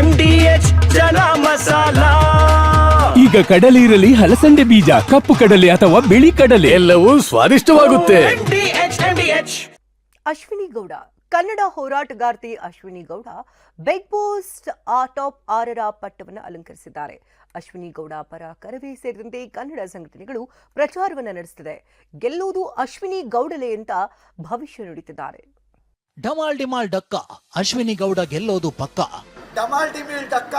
MDH ಚನ masala. ಈಗ ಕಡಲೆ ಇರಲಿ, ಹಲಸಂಡೆ ಬೀಜ, ಕಪ್ಪು ಕಡಲೆ ಅಥವಾ ಬಿಳಿ ಕಡಲೆ, ಎಲ್ಲವೂ ಸ್ವಾದಿಷ್ಟವಾಗುತ್ತೆ. ಅಶ್ವಿನಿ ಗೌಡ ಕನ್ನಡ ಹೋರಾಟಗಾರ್ತಿ Ashwini Gowda big boss top 6ರ ಪಟ್ಟವನ್ನು ಅಲಂಕರಿಸಿದ್ದಾರೆ. ಅಶ್ವಿನಿ ಗೌಡ ಪರ ಕರವೇ ಸೇರಿದಂತೆ ಕನ್ನಡ ಸಂಘಟನೆಗಳು ಪ್ರಚಾರವನ್ನು ನಡೆಸುತ್ತಿದೆ. ಗೆಲ್ಲುವುದು ಅಶ್ವಿನಿ ಗೌಡಲೇ ಅಂತ ಭವಿಷ್ಯ ನುಡಿತಿದ್ದಾರೆ. ಡಮಾಲ್ ಡಿಮಾಲ್ ಡಕ್ಕ, ಅಶ್ವಿನಿ ಗೌಡ ಗೆಲ್ಲೋದು ಪಕ್ಕ. ಡಮಾಲ್ ಡಿಮಿಲ್ ಡಕ್ಕ,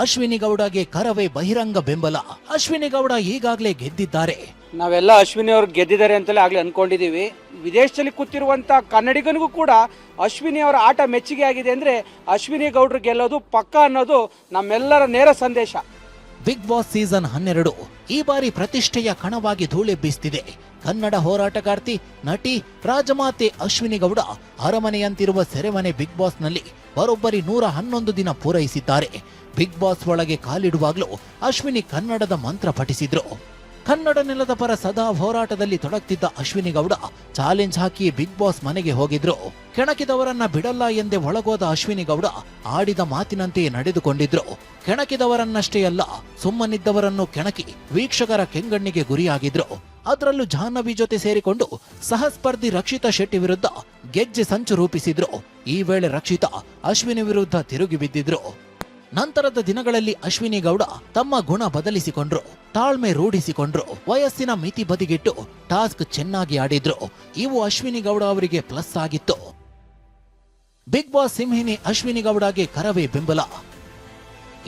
ಅಶ್ವಿನಿ ಗೌಡಗೆ ಕರವೇ ಬಹಿರಂಗ ಬೆಂಬಲ. ಅಶ್ವಿನಿ ಗೌಡ ಈಗಾಗಲೇ ಗೆದ್ದಿದ್ದಾರೆ. ನಾವೆಲ್ಲ ಅಶ್ವಿನಿ ಅವ್ರು ಗೆದ್ದಿದ್ದಾರೆ ಅಂತಲೇ ಆಗ್ಲೇ ಅನ್ಕೊಂಡಿದೀವಿ. ವಿದೇಶದಲ್ಲಿ ಕೂತಿರುವಂತ ಕನ್ನಡಿಗನಿಗೂ ಕೂಡ ಅಶ್ವಿನಿ ಅವರ ಆಟ ಮೆಚ್ಚುಗೆ ಆಗಿದೆ ಅಂದ್ರೆ ಅಶ್ವಿನಿ ಗೌಡ್ರು ಗೆಲ್ಲೋದು ಪಕ್ಕ ಅನ್ನೋದು ನಮ್ಮೆಲ್ಲರ ನೇರ ಸಂದೇಶ. ಬಿಗ್ ಬಾಸ್ ಸೀಸನ್ 12 ಈ ಬಾರಿ ಪ್ರತಿಷ್ಠೆಯ ಕಣವಾಗಿ ಧೂಳೆಬ್ಬಿಸುತ್ತಿದೆ. ಕನ್ನಡ ಹೋರಾಟಗಾರ್ತಿ, ನಟಿ, ರಾಜಮಾತೆ ಅಶ್ವಿನಿ ಗೌಡ ಅರಮನೆಯಂತಿರುವ ಸೆರೆಮನೆ ಬಿಗ್ ಬಾಸ್ನಲ್ಲಿ ಬರೋಬ್ಬರಿ 111 ದಿನ ಪೂರೈಸಿದ್ದಾರೆ. ಬಿಗ್ ಬಾಸ್ ಒಳಗೆ ಕಾಲಿಡುವಾಗಲೂ ಅಶ್ವಿನಿ ಕನ್ನಡದ ಮಂತ್ರ ಪಠಿಸಿದ್ರು. ಕನ್ನಡ ನೆಲದ ಪರ ಸದಾ ಹೋರಾಟದಲ್ಲಿ ತೊಡಗ್ತಿದ್ದ ಅಶ್ವಿನಿ ಗೌಡ ಚಾಲೆಂಜ್ ಹಾಕಿ ಬಿಗ್ ಬಾಸ್ ಮನೆಗೆ ಹೋಗಿದ್ರು. ಕೆಣಕಿದವರನ್ನ ಬಿಡಲ್ಲ ಎಂದೇ ಒಳಗೋದ ಅಶ್ವಿನಿ ಗೌಡ ಆಡಿದ ಮಾತಿನಂತೆಯೇ ನಡೆದುಕೊಂಡಿದ್ರು. ಕೆಣಕಿದವರನ್ನಷ್ಟೇ ಅಲ್ಲ, ಸುಮ್ಮನಿದ್ದವರನ್ನು ಕೆಣಕಿ ವೀಕ್ಷಕರ ಕೆಂಗಣ್ಣಿಗೆ ಗುರಿಯಾಗಿದ್ರು. ಅದರಲ್ಲೂ ಜಾಹ್ನವಿ ಜೊತೆ ಸೇರಿಕೊಂಡು ಸಹಸ್ಪರ್ಧಿ ರಕ್ಷಿತಾ ಶೆಟ್ಟಿ ವಿರುದ್ಧ ಗೆಜ್ಜೆ ಸಂಚು ರೂಪಿಸಿದ್ರು. ಈ ವೇಳೆ ರಕ್ಷಿತಾ ಅಶ್ವಿನಿ ವಿರುದ್ಧ ತಿರುಗಿ ಬಿದ್ದಿದ್ರು. ನಂತರದ ದಿನಗಳಲ್ಲಿ ಅಶ್ವಿನಿ ಗೌಡ ತಮ್ಮ ಗುಣ ಬದಲಿಸಿಕೊಂಡ್ರು, ತಾಳ್ಮೆ ರೂಢಿಸಿಕೊಂಡ್ರು, ವಯಸ್ಸಿನ ಮಿತಿ ಬದಿಗಿಟ್ಟು ಟಾಸ್ಕ್ ಚೆನ್ನಾಗಿ ಆಡಿದ್ರು. ಇವು ಅಶ್ವಿನಿ ಗೌಡ ಅವರಿಗೆ ಪ್ಲಸ್ ಆಗಿತ್ತು. ಬಿಗ್ ಬಾಸ್ ಸಿಂಹಿನಿ ಅಶ್ವಿನಿ ಗೌಡಗೆ ಕರವೇ ಬೆಂಬಲ.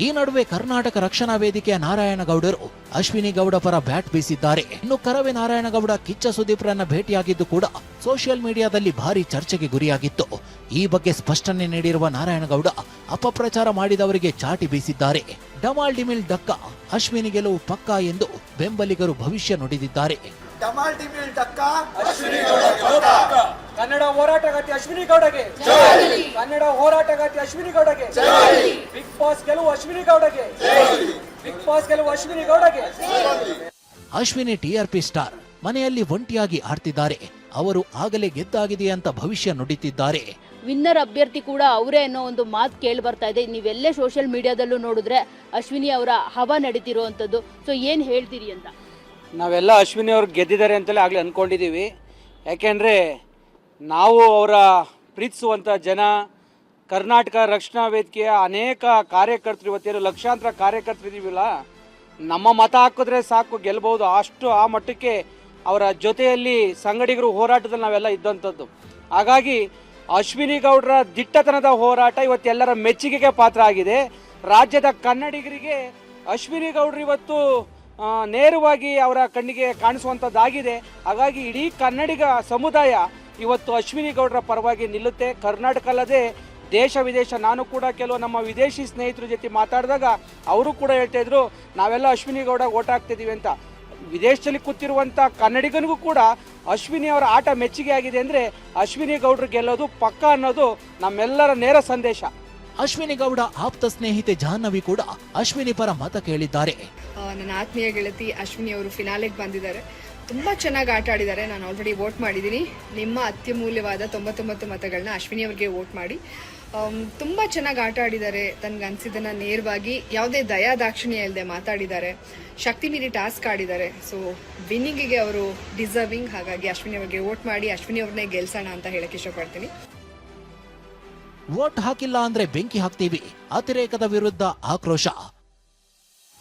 ಈ ನಡುವೆ ಕರ್ನಾಟಕ ರಕ್ಷಣಾ ವೇದಿಕೆಯ ನಾರಾಯಣಗೌಡರು ಅಶ್ವಿನಿ ಗೌಡ ಪರ ಬ್ಯಾಟ್ ಬೀಸಿದ್ದಾರೆ. ಇನ್ನು ಕರವೇ ನಾರಾಯಣಗೌಡ ಕಿಚ್ಚ ಸುದೀಪ್ರನ್ನ ಭೇಟಿಯಾಗಿದ್ದು ಕೂಡ ಸೋಷಿಯಲ್ ಮೀಡಿಯಾದಲ್ಲಿ ಭಾರಿ ಚರ್ಚೆಗೆ ಗುರಿಯಾಗಿತ್ತು. ಈ ಬಗ್ಗೆ ಸ್ಪಷ್ಟನೆ ನೀಡಿರುವ ನಾರಾಯಣಗೌಡ ಅಪಪ್ರಚಾರ ಮಾಡಿದವರಿಗೆ ಚಾಟಿ ಬೀಸಿದ್ದಾರೆ. ಡಮಾಲ್ ಡಿಮಿಲ್ ಡಕ್ಕ, ಅಶ್ವಿನಿ ಗೆಲುವು ಪಕ್ಕಾ ಎಂದು ಬೆಂಬಲಿಗರು ಭವಿಷ್ಯ ನುಡಿದಿದ್ದಾರೆ. ಡಮಾಲ್ ಡಿಮಿಲ್ ಡಕ್ಕ, ಕನ್ನಡ ಹೋರಾಟಗಾರ್ತಿ ಅಶ್ವಿನಿ ಗೌಡಗೆ, ಕನ್ನಡ ಹೋರಾಟಗಾರ್ತಿ ಅಶ್ವಿನಿ ಗೌಡಗೆ, ಬಿಗ್ ಬಾಸ್ ಗೆಲುವು ಅಶ್ವಿನಿ ಗೌಡಗೆ, ಬಿಗ್ ಬಾಸ್ ಗೆಲುವು ಅಶ್ವಿನಿ ಗೌಡಗೆ. ಅಶ್ವಿನಿ ಟಿಆರ್ಪಿ ಸ್ಟಾರ್ ಮನೆಯಲ್ಲಿ ಒಂಟಿಯಾಗಿ ಆಡ್ತಿದ್ದಾರೆ. ಅವರು ಆಗಲೇ ಗೆದ್ದಾಗಿದೆ ಅಂತ ಭವಿಷ್ಯ ನುಡಿತಿದ್ದಾರೆ. ವಿನ್ನರ್ ಅಭ್ಯರ್ಥಿ ಕೂಡ ಅವರೇ ಅನ್ನೋ ಒಂದು ಮಾತು ಕೇಳಿ ಬರ್ತಾ ಇದೆ. ನೀವೆಲ್ಲೇ ಸೋಷಿಯಲ್ ಮೀಡಿಯಾದಲ್ಲೂ ನೋಡಿದ್ರೆ ಅಶ್ವಿನಿ ಅವರ ಹವಾ ನಡೀತಿರುವಂಥದ್ದು. ಸೊ ಏನು ಹೇಳ್ತೀರಿ ಅಂತ? ನಾವೆಲ್ಲ ಅಶ್ವಿನಿ ಅವ್ರು ಗೆದ್ದಿದ್ದಾರೆ ಅಂತಲೇ ಆಗ್ಲೇ ಅನ್ಕೊಂಡಿದೀವಿ. ಯಾಕೆಂದ್ರೆ ನಾವು ಅವರ ಪ್ರೀತಿಸುವಂಥ ಜನ, ಕರ್ನಾಟಕ ರಕ್ಷಣಾ ವೇದಿಕೆಯ ಅನೇಕ ಕಾರ್ಯಕರ್ತರು, ಇವತ್ತೇನು ಲಕ್ಷಾಂತರ ಕಾರ್ಯಕರ್ತರಿದ್ದೀವಿಲ್ಲ, ನಮ್ಮ ಮತ ಹಾಕಿದ್ರೆ ಸಾಕು ಗೆಲ್ಬಹುದು, ಅಷ್ಟು ಆ ಮಟ್ಟಕ್ಕೆ ಅವರ ಜೊತೆಯಲ್ಲಿ ಸಂಗಡಿಗರು ಹೋರಾಟದಲ್ಲಿ ನಾವೆಲ್ಲ ಇದ್ದಂಥದ್ದು. ಹಾಗಾಗಿ ಅಶ್ವಿನಿ ಗೌಡರ ದಿಟ್ಟತನದ ಹೋರಾಟ ಇವತ್ತೆಲ್ಲರ ಮೆಚ್ಚುಗೆಗೆ ಪಾತ್ರ ಆಗಿದೆ. ರಾಜ್ಯದ ಕನ್ನಡಿಗರಿಗೆ ಅಶ್ವಿನಿ ಗೌಡರು ಇವತ್ತು ನೇರವಾಗಿ ಅವರ ಕಣ್ಣಿಗೆ ಕಾಣಿಸುವಂಥದ್ದಾಗಿದೆ. ಹಾಗಾಗಿ ಇಡೀ ಕನ್ನಡಿಗ ಸಮುದಾಯ ಇವತ್ತು ಅಶ್ವಿನಿ ಗೌಡರ ಪರವಾಗಿ ನಿಲ್ಲುತ್ತೆ. ಕರ್ನಾಟಕ ಅಲ್ಲದೆ ದೇಶ ವಿದೇಶ, ನಾನು ಕೂಡ ಕೆಲವು ನಮ್ಮ ವಿದೇಶಿ ಸ್ನೇಹಿತರ ಜೊತೆ ಮಾತಾಡಿದಾಗ ಅವರು ಕೂಡ ಹೇಳ್ತಾ ಇದ್ರು, ನಾವೆಲ್ಲ ಅಶ್ವಿನಿ ಗೌಡ ಓಟ್ ಹಾಕ್ತಿದ್ದೀವಿ ಅಂತ. ವಿದೇಶದಲ್ಲಿ ಕೂತಿರುವಂಥ ಕನ್ನಡಿಗನಿಗೂ ಕೂಡ ಅಶ್ವಿನಿ ಅವರ ಆಟ ಮೆಚ್ಚುಗೆ ಆಗಿದೆ ಅಂದರೆ ಅಶ್ವಿನಿ ಗೌಡರು ಗೆಲ್ಲೋದು ಪಕ್ಕ ಅನ್ನೋದು ನಮ್ಮೆಲ್ಲರ ನೇರ ಸಂದೇಶ. ಅಶ್ವಿನಿ ಗೌಡ ಆಪ್ತ ಸ್ನೇಹಿತೆ ಜಾಹ್ನವಿ ಕೂಡ ಅಶ್ವಿನಿ ಪರ ಮತ ಕೇಳಿದ್ದಾರೆ. ನನ್ನ ಆತ್ಮೀಯ ಗೆಳತಿ ಅಶ್ವಿನಿ ಅವರು ಫಿನಾಲೆಗೆ ಬಂದಿದ್ದಾರೆ. ತುಂಬ ಚೆನ್ನಾಗಿ ಆಟ ಆಡಿದ್ದಾರೆ. ನಾನು ಆಲ್ರೆಡಿ ವೋಟ್ ಮಾಡಿದ್ದೀನಿ. ನಿಮ್ಮ ಅತ್ಯಮೂಲ್ಯವಾದ 99 ಮತಗಳನ್ನ ಅಶ್ವಿನಿ ಅವರಿಗೆ ವೋಟ್ ಮಾಡಿ. ತುಂಬ ಚೆನ್ನಾಗಿ ಆಟ ಆಡಿದ್ದಾರೆ. ತನಗೆ ಅನಿಸಿದ್ದನ್ನು ನೇರವಾಗಿ ಯಾವುದೇ ದಯಾದಾಕ್ಷಿಣ್ಯ ಇಲ್ಲದೆ ಮಾತಾಡಿದ್ದಾರೆ. ಶಕ್ತಿ ಮೀರಿ ಟಾಸ್ಕ್ ಆಡಿದ್ದಾರೆ. ಸೊ ವಿನ್ನಿಂಗಿಗೆ ಅವರು ಡಿಸರ್ವಿಂಗ್. ಹಾಗಾಗಿ ಅಶ್ವಿನಿ ಅವರಿಗೆ ವೋಟ್ ಮಾಡಿ ಅಶ್ವಿನಿ ಅವ್ರನ್ನೇ ಗೆಲ್ಸೋಣ ಅಂತ ಹೇಳಕ್ಕೆ ಇಷ್ಟಪಡ್ತೀನಿ. ವೋಟ್ ಹಾಕಿಲ್ಲ ಅಂದ್ರೆ ಬೆಂಕಿ ಹಾಕ್ತೀವಿ, ಅತಿರೇಕದ ವಿರುದ್ಧ ಆಕ್ರೋಶ.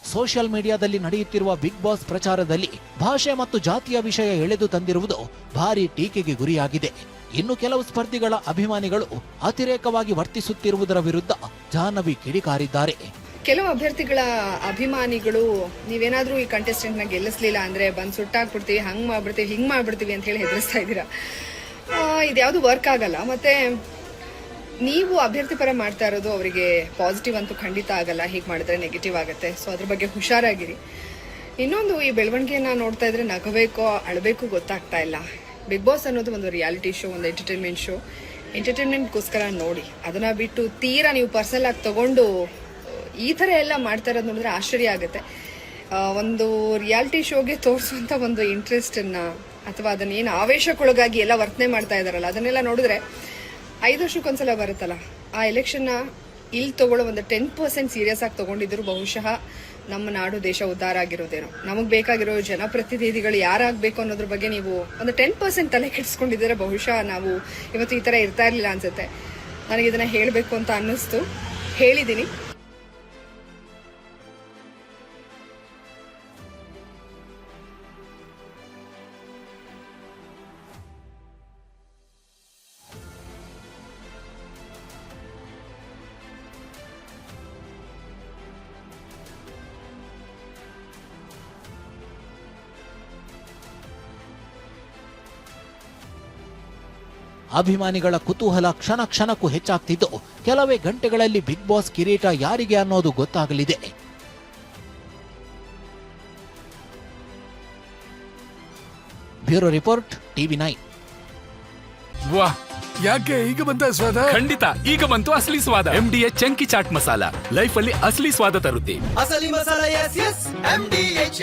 ಸೋಷಿಯಲ್ ಮೀಡಿಯಾದಲ್ಲಿ ನಡೆಯುತ್ತಿರುವ ಬಿಗ್ ಬಾಸ್ ಪ್ರಚಾರದಲ್ಲಿ ಭಾಷೆ ಮತ್ತು ಜಾತಿಯ ವಿಷಯ ಎಳೆದು ತಂದಿರುವುದು ಭಾರಿ ಟೀಕೆಗೆ ಗುರಿಯಾಗಿದೆ. ಇನ್ನು ಕೆಲವು ಸ್ಪರ್ಧಿಗಳ ಅಭಿಮಾನಿಗಳು ಅತಿರೇಕವಾಗಿ ವರ್ತಿಸುತ್ತಿರುವುದರ ವಿರುದ್ಧ ಜಾಹ್ನವಿ ಕಿಡಿಕಾರಿದ್ದಾರೆ. ಕೆಲವು ಅಭ್ಯರ್ಥಿಗಳ ಅಭಿಮಾನಿಗಳು ನೀವೇನಾದ್ರೂ ಈ ಕಂಟೆಸ್ಟೆಂಟ್ ನ ಗೆಲ್ಲಿಸ್ಲಿಲ್ಲ ಅಂದ್ರೆ ಬಂದು ಸುಟ್ಟಾಕ್ಬಿಡ್ತೀವಿ, ಹಂಗ್ ಮಾಡ್ಬಿಡ್ತೀವಿ, ಹಿಂಗ್ ಮಾಡ್ಬಿಡ್ತೀವಿ ಅಂತ ಹೇಳಿ ಹೆದರಿಸ್ತಾ ಇದ್ದೀರಾ. ಇದ್ಯಾವುದು ವರ್ಕ್ ಆಗಲ್ಲ. ಮತ್ತೆ ನೀವು ಅಭ್ಯರ್ಥಿ ಪರ ಮಾಡ್ತಾ ಇರೋದು ಅವರಿಗೆ ಪಾಸಿಟಿವ್ ಅಂತೂ ಖಂಡಿತ ಆಗಲ್ಲ. ಹೀಗೆ ಮಾಡಿದ್ರೆ ನೆಗೆಟಿವ್ ಆಗುತ್ತೆ. ಸೊ ಅದ್ರ ಬಗ್ಗೆ ಹುಷಾರಾಗಿರಿ. ಇನ್ನೊಂದು, ಈ ಬೆಳವಣಿಗೆಯನ್ನ ನೋಡ್ತಾ ಇದ್ರೆ ನಗಬೇಕೋ ಅಳಬೇಕೋ ಗೊತ್ತಾಗ್ತಾ ಇಲ್ಲ. ಬಿಗ್ ಬಾಸ್ ಅನ್ನೋದು ಒಂದು ರಿಯಾಲಿಟಿ ಶೋ, ಒಂದು ಎಂಟರ್ಟೈನ್ಮೆಂಟ್ ಶೋ. ಎಂಟರ್ಟೈನ್ಮೆಂಟ್ಗೋಸ್ಕರ ನೋಡಿ, ಅದನ್ನ ಬಿಟ್ಟು ತೀರಾ ನೀವು ಪರ್ಸನಲ್ ಆಗಿ ತಗೊಂಡು ಈ ಥರ ಎಲ್ಲ ಮಾಡ್ತಾ ಇರೋದು ನೋಡಿದ್ರೆ ಆಶ್ಚರ್ಯ ಆಗುತ್ತೆ. ಒಂದು ರಿಯಾಲಿಟಿ ಶೋಗೆ ತೋರಿಸುವಂಥ ಒಂದು ಇಂಟ್ರೆಸ್ಟನ್ನು ಅಥವಾ ಅದನ್ನೇನು ಆವೇಶಕ್ಕೊಳಗಾಗಿ ಎಲ್ಲ ವರ್ತನೆ ಮಾಡ್ತಾ ಇದ್ದಾರಲ್ಲ, ಅದನ್ನೆಲ್ಲ ನೋಡಿದ್ರೆ 5 ವರ್ಷಕ್ಕೊಂದ್ಸಲ ಬರುತ್ತಲ್ಲ, ಆ ಎಲೆಕ್ಷನ್ನ ಇಲ್ಲಿ ತಗೊಳ್ಳೋ ಒಂದು 10% ಸೀರಿಯಸ್ ಆಗಿ ತಗೊಂಡಿದ್ರು ಬಹುಶಃ ನಮ್ಮ ನಾಡು ದೇಶ ಉದ್ಧಾರ ಆಗಿರೋದೇನೋ. ನಮಗೆ ಬೇಕಾಗಿರೋ ಜನಪ್ರತಿನಿಧಿಗಳು ಯಾರಾಗಬೇಕು ಅನ್ನೋದ್ರ ಬಗ್ಗೆ ನೀವು ಒಂದು 10% ತಲೆ ಕೆಡಿಸ್ಕೊಂಡಿದ್ದಾರೆ, ಬಹುಶಃ ನಾವು ಇವತ್ತು ಈ ಥರ ಇರ್ತಾ ಇರಲಿಲ್ಲ ಅನ್ಸುತ್ತೆ. ನನಗೆ ಇದನ್ನ ಹೇಳಬೇಕು ಅಂತ ಅನ್ನಿಸ್ತು, ಹೇಳಿದ್ದೀನಿ. ಅಭಿಮಾನಿಗಳ ಕುತೂಹಲ ಕ್ಷಣ ಕ್ಷಣಕ್ಕೂ ಹೆಚ್ಚಾಗ್ತಿದ್ದು, ಕೆಲವೇ ಗಂಟೆಗಳಲ್ಲಿ ಬಿಗ್ ಬಾಸ್ ಕಿರೀಟ ಯಾರಿಗೆ ಅನ್ನೋದು ಗೊತ್ತಾಗಲಿದೆ. Bureau report, TV9. ವಾಹ್, ಯಾಕೆ ಈಗ ಬಂತ ಸ್ವಾದ? ಖಂಡಿತ ಈಗ ಬಂತು ಅಸಲಿ ಸ್ವಾದ. MDH chunky chaat masala life ಅಲ್ಲಿ ಅಸಲಿ ಸ್ವಾದ ತರುತ್ತೆ. ಅಸಲಿ ಮಸಾಲ, ಎಸ್ ಎಸ್, MDH